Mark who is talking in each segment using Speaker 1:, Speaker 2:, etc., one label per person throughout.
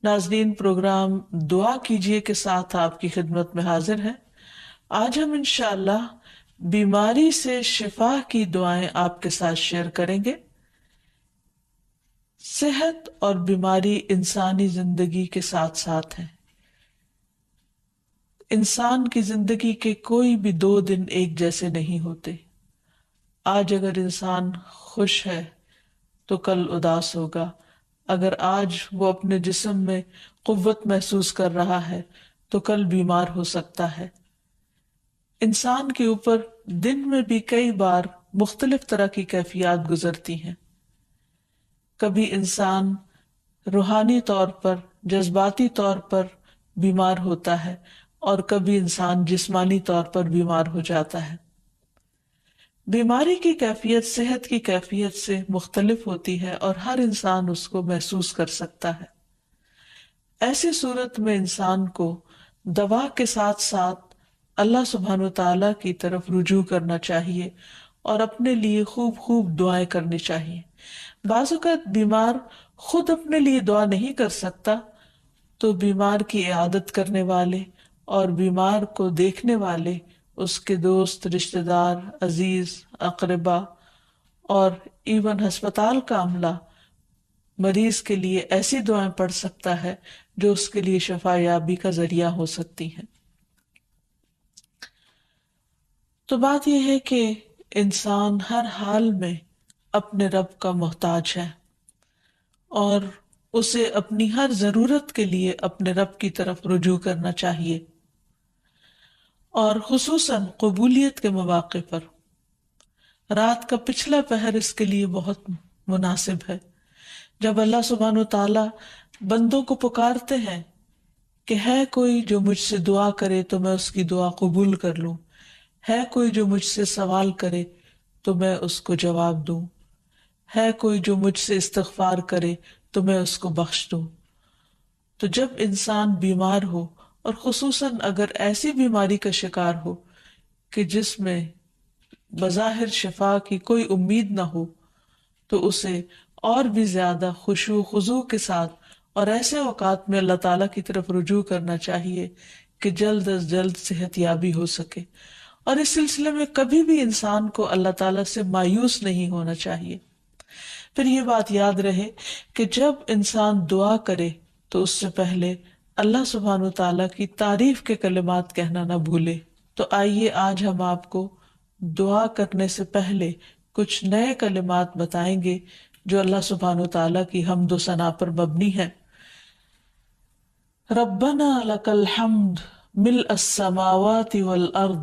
Speaker 1: ناظرین، پروگرام دعا کیجئے کے ساتھ آپ کی خدمت میں حاضر ہیں۔ آج ہم انشاءاللہ بیماری سے شفا کی دعائیں آپ کے ساتھ شیئر کریں گے۔ صحت اور بیماری انسانی زندگی کے ساتھ ساتھ ہیں۔ انسان کی زندگی کے کوئی بھی 2 دن ایک جیسے نہیں ہوتے۔ آج اگر انسان خوش ہے تو کل اداس ہوگا، اگر آج وہ اپنے جسم میں قوت محسوس کر رہا ہے تو کل بیمار ہو سکتا ہے۔ انسان کے اوپر دن میں بھی کئی بار مختلف طرح کی کیفیات گزرتی ہیں۔ کبھی انسان روحانی طور پر، جذباتی طور پر بیمار ہوتا ہے اور کبھی انسان جسمانی طور پر بیمار ہو جاتا ہے۔ بیماری کی کیفیت صحت کی کیفیت سے مختلف ہوتی ہے اور ہر انسان اس کو محسوس کر سکتا ہے۔ ایسی صورت میں انسان کو دوا کے ساتھ ساتھ اللہ سبحانہ وتعالیٰ کی طرف رجوع کرنا چاہیے اور اپنے لیے خوب خوب دعائیں کرنی چاہیے۔ بعض اوقات بیمار خود اپنے لیے دعا نہیں کر سکتا تو بیمار کی عیادت کرنے والے اور بیمار کو دیکھنے والے، اس کے دوست، رشتہ دار، عزیز، اقربا اور ایون ہسپتال کا عملہ مریض کے لیے ایسی دعائیں پڑھ سکتا ہے جو اس کے لیے شفا یابی کا ذریعہ ہو سکتی ہیں۔ تو بات یہ ہے کہ انسان ہر حال میں اپنے رب کا محتاج ہے اور اسے اپنی ہر ضرورت کے لیے اپنے رب کی طرف رجوع کرنا چاہیے، اور خصوصاً قبولیت کے مواقع پر۔ رات کا پچھلا پہر اس کے لیے بہت مناسب ہے، جب اللہ سبحانہ و تعالی بندوں کو پکارتے ہیں کہ ہے کوئی جو مجھ سے دعا کرے تو میں اس کی دعا قبول کر لوں، ہے کوئی جو مجھ سے سوال کرے تو میں اس کو جواب دوں، ہے کوئی جو مجھ سے استغفار کرے تو میں اس کو بخش دوں۔ تو جب انسان بیمار ہو اور خصوصاً اگر ایسی بیماری کا شکار ہو کہ جس میں بظاہر شفا کی کوئی امید نہ ہو، تو اسے اور بھی زیادہ خشوع و خضوع کے ساتھ اور ایسے اوقات میں اللہ تعالیٰ کی طرف رجوع کرنا چاہیے کہ جلد از جلد صحت یابی ہو سکے۔ اور اس سلسلے میں کبھی بھی انسان کو اللہ تعالیٰ سے مایوس نہیں ہونا چاہیے۔ پھر یہ بات یاد رہے کہ جب انسان دعا کرے تو اس سے پہلے اللہ سبحانہ و تعالیٰ کی تعریف کے کلمات کہنا نہ بھولے۔ تو آئیے آج ہم آپ کو دعا کرنے سے پہلے کچھ نئے کلمات بتائیں گے جو اللہ سبحانہ و تعالیٰ کی حمد و ثنا پر مبنی ہے۔ ربنا لک الحمد ملء السماوات والارض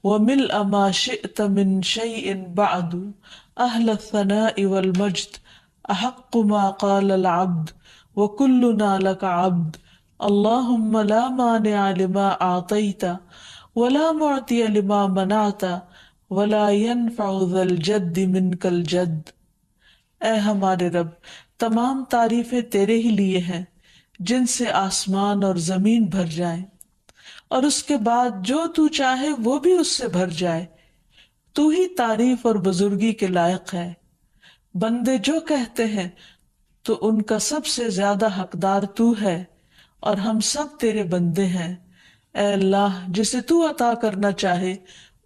Speaker 1: وملء ما شئت من شيء بعد اهل الثناء والمجد احق ما قال العبد وكلنا لك عبد اللهم لا مانع لما اعطيت ولا معطي لما منعت ولا ينفع ذا الجد منك الجد۔ اے ہمارے رب، تمام تعریفیں تیرے ہی لیے ہیں جن سے آسمان اور زمین بھر جائیں، اور اس کے بعد جو تو چاہے وہ بھی اس سے بھر جائے۔ تو ہی تعریف اور بزرگی کے لائق ہے۔ بندے جو کہتے ہیں تو ان کا سب سے زیادہ حقدار تو ہے، اور ہم سب تیرے بندے ہیں۔ اے اللہ، جسے تو عطا کرنا چاہے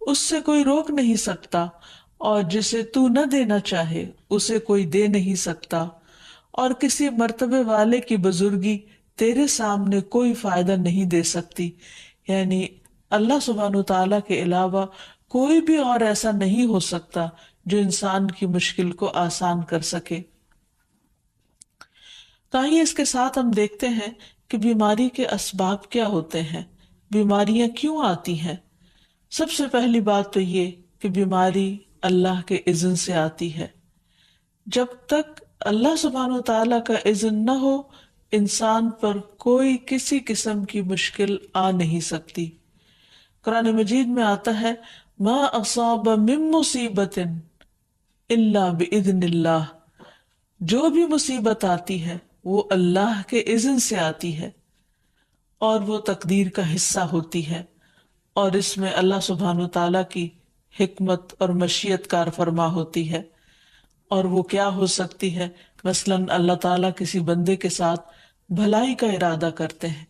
Speaker 1: اس سے کوئی روک نہیں سکتا، اور جسے تو نہ دینا چاہے اسے کوئی دے نہیں سکتا، اور کسی مرتبے والے کی بزرگی تیرے سامنے کوئی فائدہ نہیں دے سکتی۔ یعنی اللہ سبحانہ و تعالیٰ کے علاوہ کوئی بھی اور ایسا نہیں ہو سکتا جو انسان کی مشکل کو آسان کر سکے۔ تو آئیے اس کے ساتھ ہم دیکھتے ہیں کہ بیماری کے اسباب کیا ہوتے ہیں، بیماریاں کیوں آتی ہیں۔ سب سے پہلی بات تو یہ کہ بیماری اللہ کے اذن سے آتی ہے۔ جب تک اللہ سبحانہ و تعالیٰ کا اذن نہ ہو، انسان پر کوئی کسی قسم کی مشکل آ نہیں سکتی۔ قرآن مجید میں آتا ہے ما اصاب من مصیبت الا باذن اللہ، جو بھی مصیبت آتی ہے وہ اللہ کے اذن سے آتی ہے اور وہ تقدیر کا حصہ ہوتی ہے، اور اس میں اللہ سبحانہ تعالیٰ کی حکمت اور مشیت کار فرما ہوتی ہے۔ اور وہ کیا ہو سکتی ہے؟ مثلاً اللہ تعالیٰ کسی بندے کے ساتھ بھلائی کا ارادہ کرتے ہیں،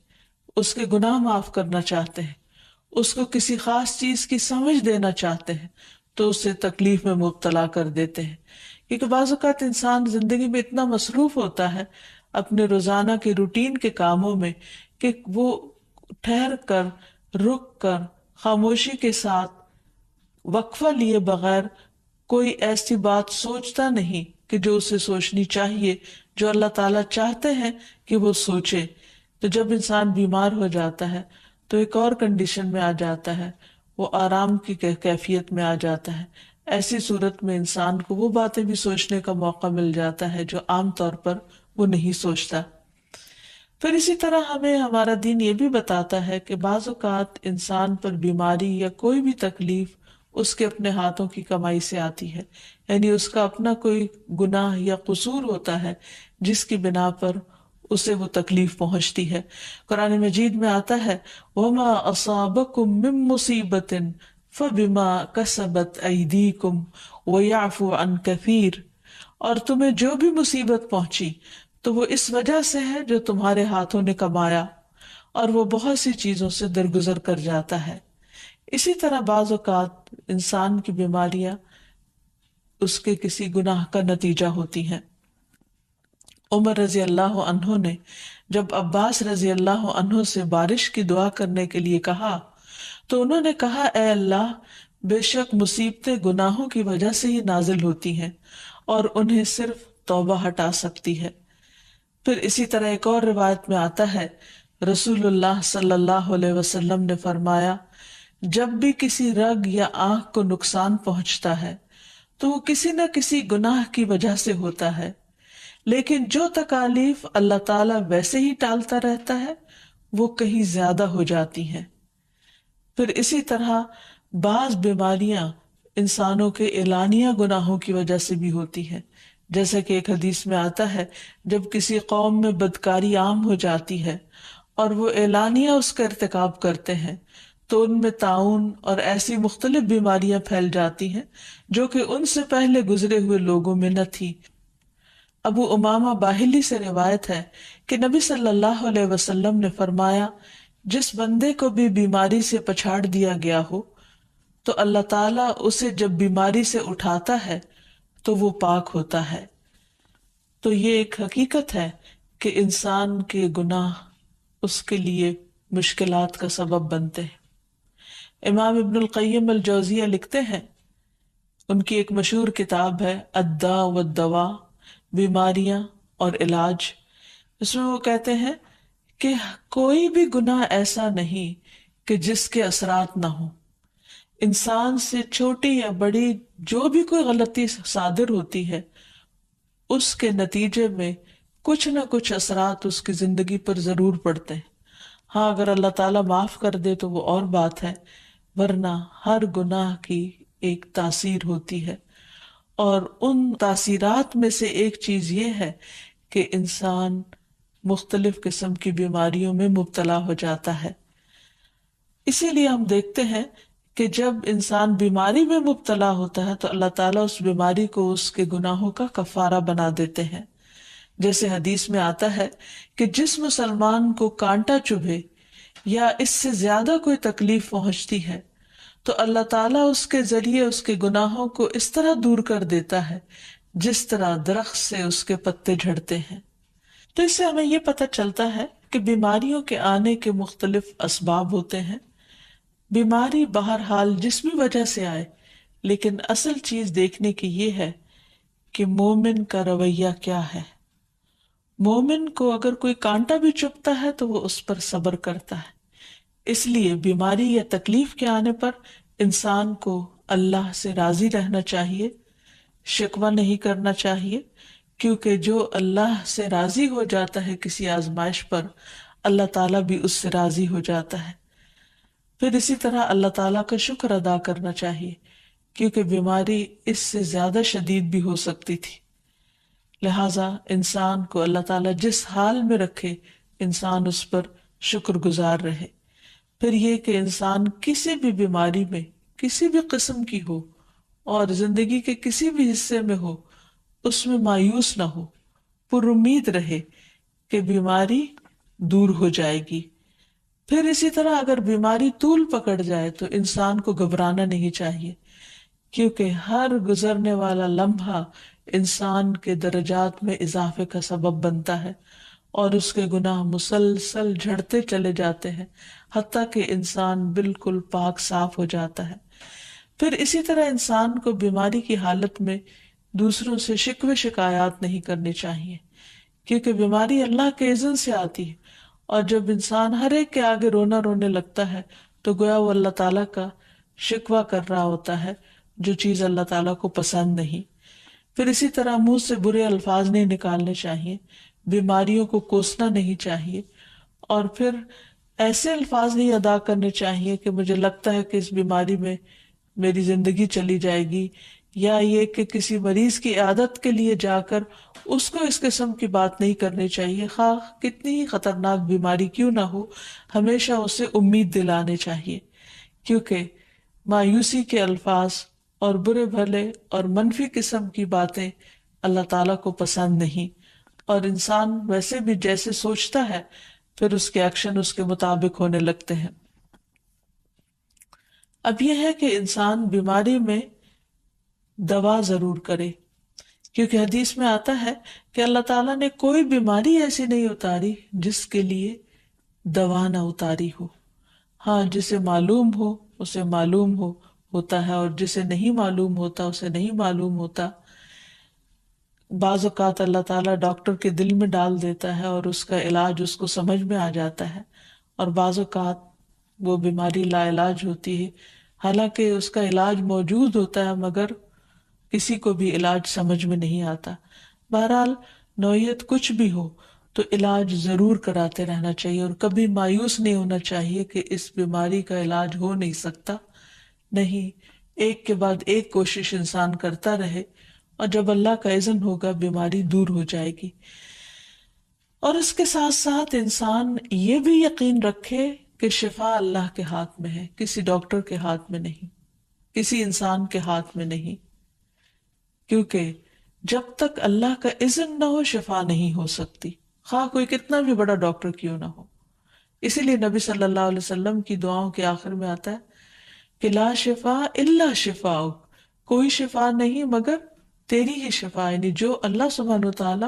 Speaker 1: اس کے گناہ معاف کرنا چاہتے ہیں، اس کو کسی خاص چیز کی سمجھ دینا چاہتے ہیں، تو اسے تکلیف میں مبتلا کر دیتے ہیں. کیونکہ بعض اوقات انسان زندگی میں اتنا مصروف ہوتا ہے اپنے روزانہ کے روٹین کے کاموں میں کہ وہ ٹھہر کر، رک کر، خاموشی کے ساتھ، وقفہ لیے بغیر کوئی ایسی بات سوچتا نہیں کہ جو اسے سوچنی چاہیے، جو اللہ تعالیٰ چاہتے ہیں کہ وہ سوچے. تو جب انسان بیمار ہو جاتا ہے تو ایک اور کنڈیشن میں آ جاتا ہے، وہ آرام کی کیفیت میں آ جاتا ہے. ایسی صورت میں انسان کو وہ باتیں بھی سوچنے کا موقع مل جاتا ہے جو عام طور پر وہ نہیں سوچتا. پھر اسی طرح ہمیں ہمارا دین یہ بھی بتاتا ہے کہ بعض اوقات انسان پر بیماری یا کوئی بھی تکلیف اس کے اپنے ہاتھوں کی کمائی سے آتی ہے، یعنی اس کا اپنا کوئی گناہ یا قصور ہوتا ہے جس کی بنا پر اسے وہ تکلیف پہنچتی ہے. قرآن مجید میں آتا ہے وَمَا أَصَابَكُم مِّن مُّصِيبَةٍ فَبِمَا كَسَبَتْ أَيْدِيكُمْ وَيَعْفُو عَن كَثِيرٍ، اور تمہیں جو بھی مصیبت پہنچی تو وہ اس وجہ سے ہے جو تمہارے ہاتھوں نے کمایا، اور وہ بہت سی چیزوں سے درگزر کر جاتا ہے. اسی طرح بعض اوقات انسان کی بیماریاں اس کے کسی گناہ کا نتیجہ ہوتی ہیں. عمر رضی اللہ عنہ نے جب عباس رضی اللہ عنہ سے بارش کی دعا کرنے کے لیے کہا تو انہوں نے کہا اے اللہ، بے شک مصیبتیں گناہوں کی وجہ سے ہی نازل ہوتی ہیں اور انہیں صرف توبہ ہٹا سکتی ہے. پھر اسی طرح ایک اور روایت میں آتا ہے رسول اللہ صلی اللہ علیہ وسلم نے فرمایا جب بھی کسی رگ یا آنکھ کو نقصان پہنچتا ہے تو وہ کسی نہ کسی گناہ کی وجہ سے ہوتا ہے، لیکن جو تکالیف اللہ تعالیٰ ویسے ہی ٹالتا رہتا ہے وہ کہیں زیادہ ہو جاتی ہیں. پھر اسی طرح بعض بیماریاں انسانوں کے اعلانیہ گناہوں کی وجہ سے بھی ہوتی ہیں، جیسے کہ ایک حدیث میں آتا ہے جب کسی قوم میں بدکاری عام ہو جاتی ہے اور وہ اعلانیہ اس کا ارتکاب کرتے ہیں تو ان میں طاعون اور ایسی مختلف بیماریاں پھیل جاتی ہیں جو کہ ان سے پہلے گزرے ہوئے لوگوں میں نہ تھی. ابو امامہ باہلی سے روایت ہے کہ نبی صلی اللہ علیہ وسلم نے فرمایا جس بندے کو بھی بیماری سے پچھاڑ دیا گیا ہو تو اللہ تعالیٰ اسے جب بیماری سے اٹھاتا ہے تو وہ پاک ہوتا ہے. تو یہ ایک حقیقت ہے کہ انسان کے گناہ اس کے لیے مشکلات کا سبب بنتے ہیں. امام ابن القیم الجوزیہ لکھتے ہیں، ان کی ایک مشہور کتاب ہے الداء والدواء، بیماریاں اور علاج. اس میں وہ کہتے ہیں کہ کوئی بھی گناہ ایسا نہیں کہ جس کے اثرات نہ ہوں. انسان سے چھوٹی یا بڑی جو بھی کوئی غلطی صادر ہوتی ہے اس کے نتیجے میں کچھ نہ کچھ اثرات اس کی زندگی پر ضرور پڑتے ہیں. ہاں اگر اللہ تعالیٰ معاف کر دے تو وہ اور بات ہے، ورنہ ہر گناہ کی ایک تاثیر ہوتی ہے، اور ان تاثیرات میں سے ایک چیز یہ ہے کہ انسان مختلف قسم کی بیماریوں میں مبتلا ہو جاتا ہے. اسی لیے ہم دیکھتے ہیں کہ جب انسان بیماری میں مبتلا ہوتا ہے تو اللہ تعالیٰ اس بیماری کو اس کے گناہوں کا کفارہ بنا دیتے ہیں. جیسے حدیث میں آتا ہے کہ جس مسلمان کو کانٹا چبھے یا اس سے زیادہ کوئی تکلیف پہنچتی ہے تو اللہ تعالیٰ اس کے ذریعے اس کے گناہوں کو اس طرح دور کر دیتا ہے جس طرح درخت سے اس کے پتے جھڑتے ہیں. تو اس سے ہمیں یہ پتہ چلتا ہے کہ بیماریوں کے آنے کے مختلف اسباب ہوتے ہیں. بیماری بہرحال جس بھی وجہ سے آئے، لیکن اصل چیز دیکھنے کی یہ ہے کہ مومن کا رویہ کیا ہے. مومن کو اگر کوئی کانٹا بھی چبھتا ہے تو وہ اس پر صبر کرتا ہے. اس لیے بیماری یا تکلیف کے آنے پر انسان کو اللہ سے راضی رہنا چاہیے، شکوہ نہیں کرنا چاہیے، کیونکہ جو اللہ سے راضی ہو جاتا ہے کسی آزمائش پر اللہ تعالیٰ بھی اس سے راضی ہو جاتا ہے. پھر اسی طرح اللہ تعالیٰ کا شکر ادا کرنا چاہیے کیونکہ بیماری اس سے زیادہ شدید بھی ہو سکتی تھی. لہٰذا انسان کو اللہ تعالیٰ جس حال میں رکھے انسان اس پر شکر گزار رہے. پھر یہ کہ انسان کسی بھی بیماری میں کسی بھی قسم کی ہو اور زندگی کے کسی بھی حصے میں ہو اس میں مایوس نہ ہو، پر امید رہے کہ بیماری دور ہو جائے گی۔ پھر اسی طرح اگر بیماری طول پکڑ جائے تو انسان کو گھبرانا نہیں چاہیے، کیونکہ ہر گزرنے والا لمحہ انسان کے درجات میں اضافے کا سبب بنتا ہے اور اس کے گناہ مسلسل جھڑتے چلے جاتے ہیں حتیٰ کہ انسان بالکل پاک صاف ہو جاتا ہے۔ پھر اسی طرح انسان کو بیماری کی حالت میں دوسروں سے شکوے شکایات نہیں کرنی چاہیے، کیونکہ بیماری اللہ کے اذن سے آتی ہے، اور جب انسان ہر ایک کے آگے رونے لگتا ہے تو گویا وہ اللہ تعالیٰ کا شکوہ کر رہا ہوتا ہے، جو چیز اللہ تعالیٰ کو پسند نہیں۔ پھر اسی طرح منہ سے برے الفاظ نہیں نکالنے چاہیے، بیماریوں کو کوسنا نہیں چاہیے، اور پھر ایسے الفاظ نہیں ادا کرنے چاہیے کہ مجھے لگتا ہے کہ اس بیماری میں میری زندگی چلی جائے گی، یا یہ کہ کسی مریض کی عیادت کے لیے جا کر اس کو اس قسم کی بات نہیں کرنی چاہیے، خواہ کتنی ہی خطرناک بیماری کیوں نہ ہو، ہمیشہ اسے امید دلانے چاہیے، کیونکہ مایوسی کے الفاظ اور برے بھلے اور منفی قسم کی باتیں اللہ تعالیٰ کو پسند نہیں، اور انسان ویسے بھی جیسے سوچتا ہے پھر اس کے ایکشن اس کے مطابق ہونے لگتے ہیں۔ اب یہ ہے کہ انسان بیماری میں دوا ضرور کرے، کیونکہ حدیث میں آتا ہے کہ اللہ تعالیٰ نے کوئی بیماری ایسی نہیں اتاری جس کے لیے دوا نہ اتاری ہو۔ ہاں، جسے معلوم ہو اسے معلوم ہوتا ہے، اور جسے نہیں معلوم ہوتا اسے نہیں معلوم ہوتا۔ بعض اوقات اللہ تعالیٰ ڈاکٹر کے دل میں ڈال دیتا ہے اور اس کا علاج اس کو سمجھ میں آ جاتا ہے، اور بعض اوقات وہ بیماری لا علاج ہوتی ہے، حالانکہ اس کا علاج موجود ہوتا ہے مگر کسی کو بھی علاج سمجھ میں نہیں آتا۔ بہرحال نوعیت کچھ بھی ہو تو علاج ضرور کراتے رہنا چاہیے، اور کبھی مایوس نہیں ہونا چاہیے کہ اس بیماری کا علاج ہو نہیں سکتا۔ نہیں، ایک کے بعد ایک کوشش انسان کرتا رہے، اور جب اللہ کا اذن ہوگا بیماری دور ہو جائے گی۔ اور اس کے ساتھ ساتھ انسان یہ بھی یقین رکھے کہ شفا اللہ کے ہاتھ میں ہے، کسی ڈاکٹر کے ہاتھ میں نہیں، کسی انسان کے ہاتھ میں نہیں، کیونکہ جب تک اللہ کا اذن نہ ہو شفا نہیں ہو سکتی، خواہ کوئی کتنا بھی بڑا ڈاکٹر کیوں نہ ہو۔ اسی لیے نبی صلی اللہ علیہ وسلم کی دعاؤں کے آخر میں آتا ہے کہ لا شفا الا شفاؤک، کوئی شفا نہیں مگر تیری ہی شفا، یعنی جو اللہ سبحانہ وتعالی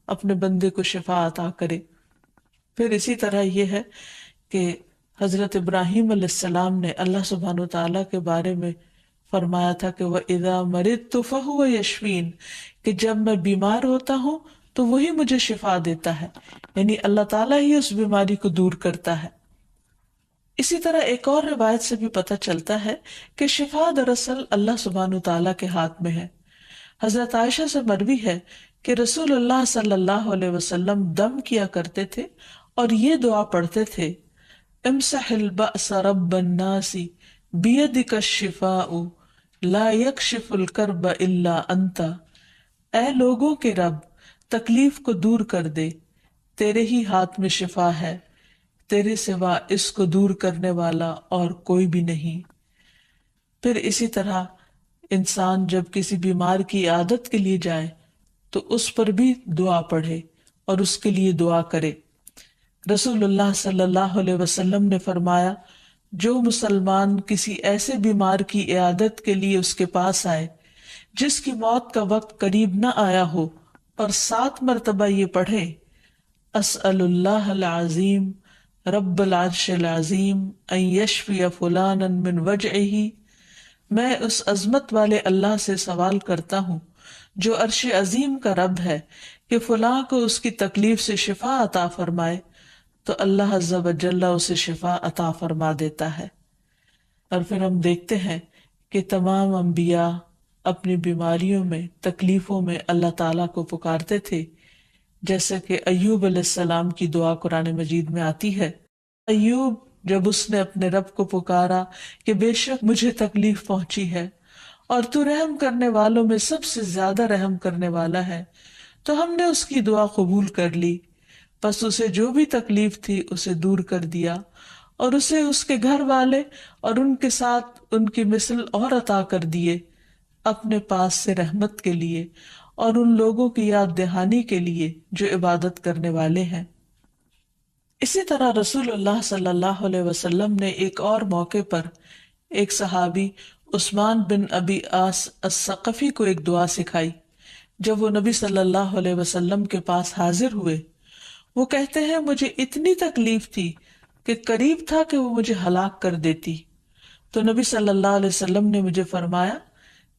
Speaker 1: اپنے بندے کو شفا عطا کرے۔ پھر اسی طرح یہ ہے کہ حضرت ابراہیم علیہ السلام نے اللہ سبحانہ وتعالی کے بارے میں فرمایا تھا کہ وَإِذَا مَرِضْتُ فَهُوَ يَشْفِينِ، کہ جب میں بیمار ہوتا ہوں تو وہی مجھے شفا دیتا ہے، یعنی اللہ تعالیٰ ہی اس بیماری کو دور کرتا ہے۔ اسی طرح ایک اور روایت سے بھی پتہ چلتا ہے کہ شفا دراصل اللہ سبحانہ وتعالیٰ کے ہاتھ میں ہے۔ حضرت عائشہ سے مروی ہے کہ رسول اللہ صلی اللہ علیہ وسلم دم کیا کرتے تھے اور یہ دعا پڑھتے تھے، امسح البأس رب الناس بیدک الشفاء لا یکشف الکرب الا انت، اے لوگوں کے رب تکلیف کو دور کر دے، تیرے ہی ہاتھ میں شفا ہے، تیرے سوا اس کو دور کرنے والا اور کوئی بھی نہیں۔ پھر اسی طرح انسان جب کسی بیمار کی عیادت کے لیے جائے تو اس پر بھی دعا پڑھے اور اس کے لیے دعا کرے۔ رسول اللہ صلی اللہ علیہ وسلم نے فرمایا، جو مسلمان کسی ایسے بیمار کی عیادت کے لیے اس کے پاس آئے جس کی موت کا وقت قریب نہ آیا ہو اور 7 مرتبہ یہ پڑھے، اسأل اللہ العظیم رب العرش العظیم ان یشفی فلانا من وجعہ، میں اس عظمت والے اللہ سے سوال کرتا ہوں جو عرش عظیم کا رب ہے کہ فلاں کو اس کی تکلیف سے شفا عطا فرمائے، تو اللہ عز و جل اسے شفا عطا فرما دیتا ہے۔ اور پھر ہم دیکھتے ہیں کہ تمام انبیاء اپنی بیماریوں میں، تکلیفوں میں اللہ تعالیٰ کو پکارتے تھے، جیسے کہ ایوب علیہ السلام کی دعا قرآن مجید میں آتی ہے۔ ایوب جب اس نے اپنے رب کو پکارا کہ بے شک مجھے تکلیف پہنچی ہے اور تو رحم کرنے والوں میں سب سے زیادہ رحم کرنے والا ہے، تو ہم نے اس کی دعا قبول کر لی، پس اسے جو بھی تکلیف تھی اسے دور کر دیا، اور اسے اس کے گھر والے اور ان کے ساتھ ان کی مثل اور عطا کر دیے اپنے پاس سے رحمت کے لیے، اور ان لوگوں کی یاد دہانی کے لیے جو عبادت کرنے والے ہیں۔ اسی طرح رسول اللہ صلی اللہ علیہ وسلم نے ایک اور موقع پر ایک صحابی عثمان بن ابی آس الثقفی کو ایک دعا سکھائی۔ جب وہ نبی صلی اللہ علیہ وسلم کے پاس حاضر ہوئے، وہ کہتے ہیں مجھے اتنی تکلیف تھی کہ قریب تھا کہ وہ مجھے ہلاک کر دیتی، تو نبی صلی اللہ علیہ وسلم نے مجھے فرمایا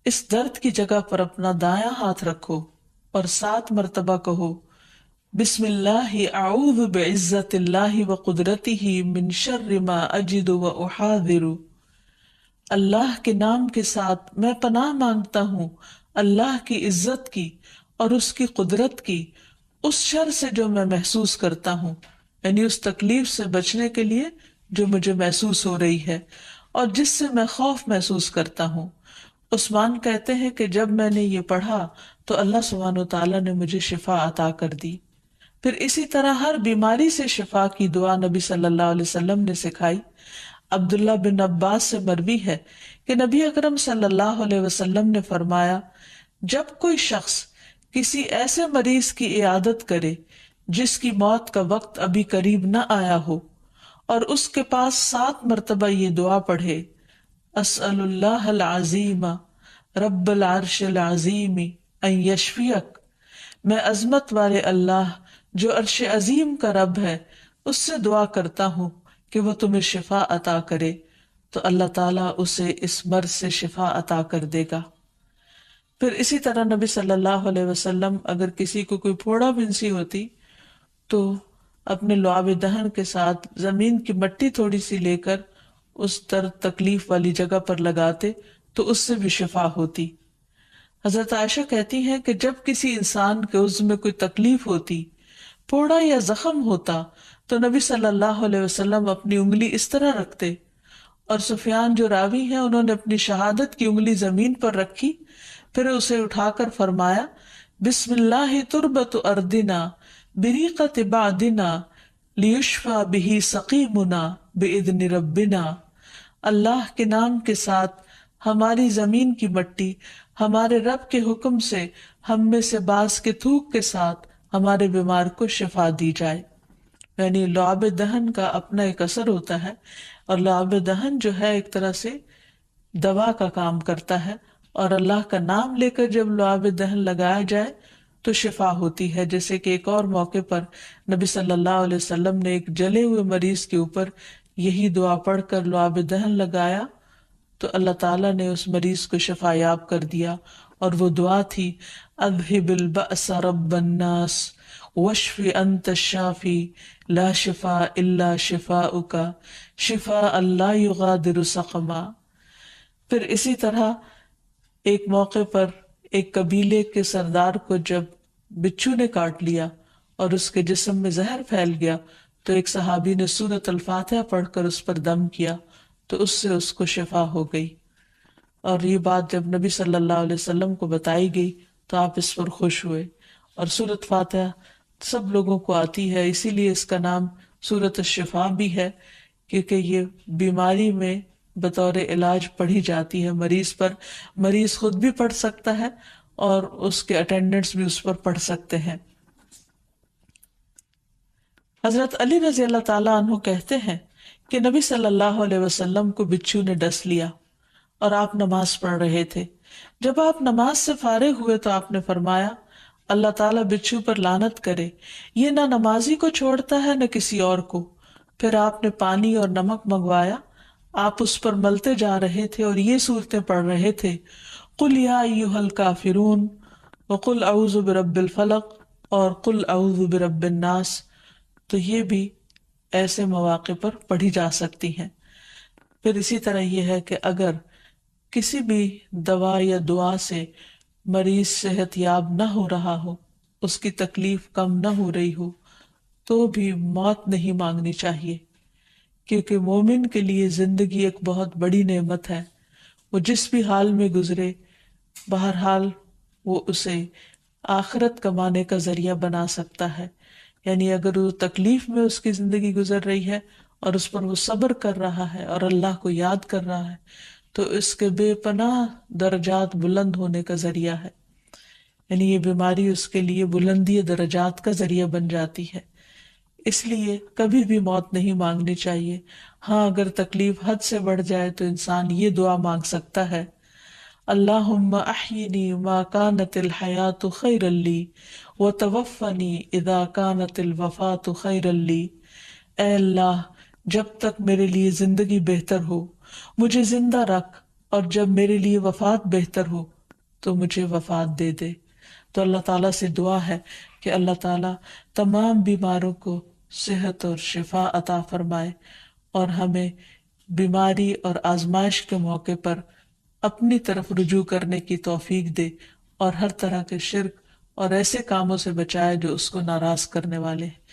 Speaker 1: اس درد کی جگہ پر اپنا دایاں ہاتھ رکھو اور 7 مرتبہ کہو بسم اللہ اعوذ بعزت اللہ وقدرتہ من شر ما اجد واحاذر۔ اللہ کے نام کے ساتھ میں پناہ مانگتا ہوں اللہ کی عزت کی اور اس کی قدرت کی اس شر سے جو میں محسوس کرتا ہوں، یعنی اس تکلیف سے بچنے کے لیے جو مجھے محسوس ہو رہی ہے اور جس سے میں خوف محسوس کرتا ہوں۔ عثمان کہتے ہیں کہ جب میں نے یہ پڑھا تو اللہ سبحانہ وتعالیٰ نے مجھے شفا عطا کر دی۔ پھر اسی طرح ہر بیماری سے شفا کی دعا نبی صلی اللہ علیہ وسلم نے سکھائی۔ عبداللہ بن عباس سے مروی ہے کہ نبی اکرم صلی اللہ علیہ وسلم نے فرمایا جب کوئی شخص کسی ایسے مریض کی عیادت کرے جس کی موت کا وقت ابھی قریب نہ آیا ہو اور اس کے پاس 7 مرتبہ یہ دعا پڑھے اسأل اللہ العظیم رب العرش العظیم ان یشفیک، میں عظمت والے اللہ جو عرش عظیم کا رب ہے اس سے دعا کرتا ہوں کہ وہ تمہیں شفا عطا کرے، تو اللہ تعالیٰ اسے اس مرض سے شفا عطا کر دے گا۔ پھر اسی طرح نبی صلی اللہ علیہ وسلم اگر کسی کو کوئی پھوڑا بنسی ہوتی تو اپنے لعاب دہن کے ساتھ زمین کی مٹی تھوڑی سی لے کر اس درد تکلیف والی جگہ پر لگاتے تو اس سے بھی شفا ہوتی۔ حضرت عائشہ کہتی ہیں کہ جب کسی انسان کے عضو میں کوئی تکلیف ہوتی، پھوڑا یا زخم ہوتا، تو نبی صلی اللہ علیہ وسلم اپنی انگلی اس طرح رکھتے، اور سفیان جو راوی ہیں انہوں نے اپنی شہادت کی انگلی زمین پر رکھی، پھر اسے اٹھا کر فرمایا بسم اللہ تربت اردنا بریقت بعدنا لیشفى به سقیمنا باذن ربنا۔ اللہ کے نام کے ساتھ ہماری زمین کی مٹی ہمارے رب کے حکم سے ہم میں سے بعض کے تھوک کے ساتھ ہمارے بیمار کو شفا دی جائے۔ یعنی لعاب دہن کا اپنا ایک اثر ہوتا ہے، اور لعاب دہن جو ہے ایک طرح سے دوا کا کام کرتا ہے، اور اللہ کا نام لے کر جب لعاب دہن لگایا جائے تو شفا ہوتی ہے۔ جیسے کہ ایک اور موقع پر نبی صلی اللہ علیہ وسلم نے ایک جلے ہوئے مریض کے اوپر یہی دعا پڑھ کر لعاب دہن لگایا تو اللہ تعالیٰ نے اس مریض کو شفا یاب کر دیا، اور وہ دعا تھی اذہب البأس رب الناس واشف انت الشافی لا شفاء الا شفاؤک شفاء لا یغادر سقما۔ پھر اسی طرح ایک موقع پر ایک قبیلے کے سردار کو جب بچھو نے کاٹ لیا اور اس کے جسم میں زہر پھیل گیا تو ایک صحابی نے سورۃ الفاتحہ پڑھ کر اس پر دم کیا تو اس سے اس کو شفا ہو گئی۔ اور یہ بات جب نبی صلی اللہ علیہ وسلم کو بتائی گئی تو آپ اس پر خوش ہوئے۔ اور سورۃ فاتحہ سب لوگوں کو آتی ہے، اسی لیے اس کا نام سورۃ الشفا بھی ہے، کیونکہ یہ بیماری میں بطور علاج پڑھی جاتی ہے مریض پر۔ مریض خود بھی پڑھ سکتا ہے اور اس کے اٹینڈنٹس بھی اس پر پڑھ سکتے ہیں۔ حضرت علی رضی اللہ تعالیٰ عنہ کہتے ہیں کہ نبی صلی اللہ علیہ وسلم کو بچھو نے ڈس لیا اور آپ نماز پڑھ رہے تھے۔ جب آپ نماز سے فارغ ہوئے تو آپ نے فرمایا اللہ تعالیٰ بچھو پر لعنت کرے، یہ نہ نمازی کو چھوڑتا ہے نہ کسی اور کو۔ پھر آپ نے پانی اور نمک منگوایا، آپ اس پر ملتے جا رہے تھے اور یہ صورتیں پڑھ رہے تھے قل یا ایھا الکافرون وقل اعوذ برب الفلق اور قل اعوذ برب الناس۔ تو یہ بھی ایسے مواقع پر پڑھی جا سکتی ہیں۔ پھر اسی طرح یہ ہے کہ اگر کسی بھی دوا یا دعا سے مریض صحت یاب نہ ہو رہا ہو، اس کی تکلیف کم نہ ہو رہی ہو، تو بھی موت نہیں مانگنی چاہیے، کیونکہ مومن کے لیے زندگی ایک بہت بڑی نعمت ہے۔ وہ جس بھی حال میں گزرے، بہرحال وہ اسے آخرت کمانے کا ذریعہ بنا سکتا ہے۔ یعنی اگر وہ تکلیف میں اس کی زندگی گزر رہی ہے اور اس پر وہ صبر کر رہا ہے اور اللہ کو یاد کر رہا ہے تو اس کے بے پناہ درجات بلند ہونے کا ذریعہ ہے۔ یعنی یہ بیماری اس کے لیے بلندی درجات کا ذریعہ بن جاتی ہے، اس لیے کبھی بھی موت نہیں مانگنی چاہیے۔ ہاں اگر تکلیف حد سے بڑھ جائے تو انسان یہ دعا مانگ سکتا ہے، اللہم احینی ما کانت الحیات خیرا لی وتوفنی اذا کانت الوفات خیرا لی۔ اے اللہ، جب تک میرے لیے زندگی بہتر ہو مجھے زندہ رکھ، اور جب میرے لیے وفات بہتر ہو تو مجھے وفات دے دے۔ تو اللہ تعالیٰ سے دعا ہے کہ اللہ تعالیٰ تمام بیماروں کو صحت اور شفا عطا فرمائے، اور ہمیں بیماری اور آزمائش کے موقع پر اپنی طرف رجوع کرنے کی توفیق دے، اور ہر طرح کے شرک اور ایسے کاموں سے بچائے جو اس کو ناراض کرنے والے ہیں۔